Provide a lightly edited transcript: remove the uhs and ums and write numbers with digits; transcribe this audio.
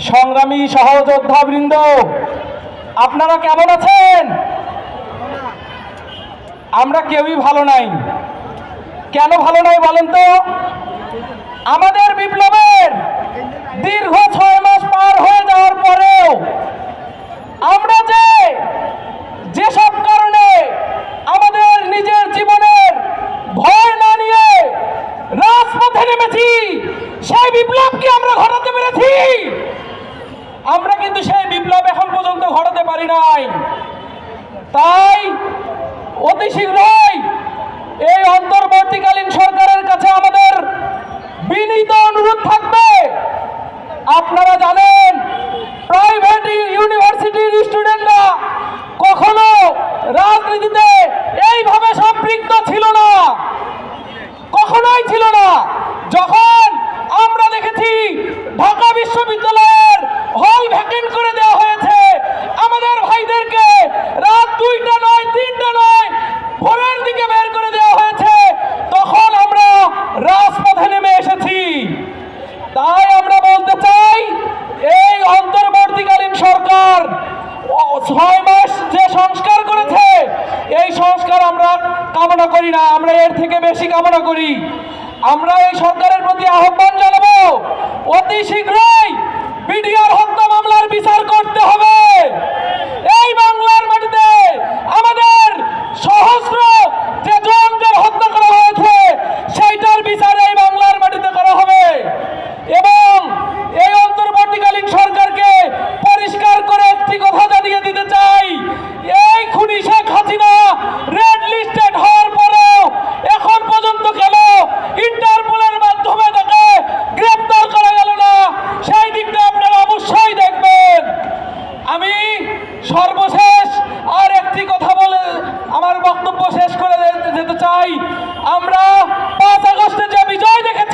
সংগ্রামী সহযোদ্ধাবৃন্দ, আপনারা কেমন আছেন? আমরা কেউই ভালো নাই। কেন ভালো নাই বলেন তো? আমাদের বিপ্লবের দীর্ঘ 6 মাস পার হয়ে যাওয়ার পরেও আমরা যেসব কারণে আমাদের নিজের জীবনের ভয় না নিয়ে রাজপথে নেমেছি, সেই বিপ্লবকে আমরা ঘটাতে পেরেছি। আমরা কিন্তু সেই বিপ্লব এখন পর্যন্ত ঘটাতে পারি নাই। তাই অতি শীঘ্রই এই অন্তর্বর্তীকালীন সরকারের কাছে আমাদের বিনীত অনুরোধ থাকবে। আপনারা জানেন, প্রাইভেট ইউনিভার্সিটির স্টুডেন্টরা কখনো রাজনীতিতে এইভাবে সম্পৃক্ত ছিল না, কখনোই ছিল না। যখন আমরা দেখেছি ঢাকা বিশ্ববিদ্যালয়ের হল ভ্যাকেন্ট করে দেওয়া হয়েছে, আমাদের ভাইদেরকে রাত 2টা নয় 3টা নয় ভোরের দিকে বের করে দেওয়া হয়েছে, তখন আমরা রাজপথে নেমে এসেছি। তাই আমরা বলতে চাই, এই অন্তর্বর্তীকালীন সরকার 6 মাস যে সংস্কার করেছে, এই সংস্কার আমরা কামনা করি না, আমরা এর থেকে বেশি কামনা করি। আমরা এই সরকারের প্রতি আহ্বান জানাবো, অতি শীঘ্রই বিডিআর হত্যা মামলার বিচার করতে হবে। এই বাংলার মাটিতে আমাদের সহস্র যে জনদের হত্যা করা হয়েছে, সেইটার বিচার এই বাংলার মাটিতে করা হবে। এবং এই অন্তর্বর্তীকালীন সরকারকে পরিষ্কার করে একটি কথা জানিয়ে দিতে চাই, এই খুনি শেখ হাসিনা রেড লিস্টেড হওয়ার পরেও এখন পর্যন্ত কেন ইন্টারপোলের মাধ্যমে তাকে গ্রেপ্তার করা গেল না, সেই দিকটা আপনারা অবশ্যই দেখবেন। আমি সর্বশেষ আর একটি কথা বলে আমার বক্তব্য শেষ করে যেতে চাই। আমরা 5 আগস্টে যে বিজয় দেখেছি,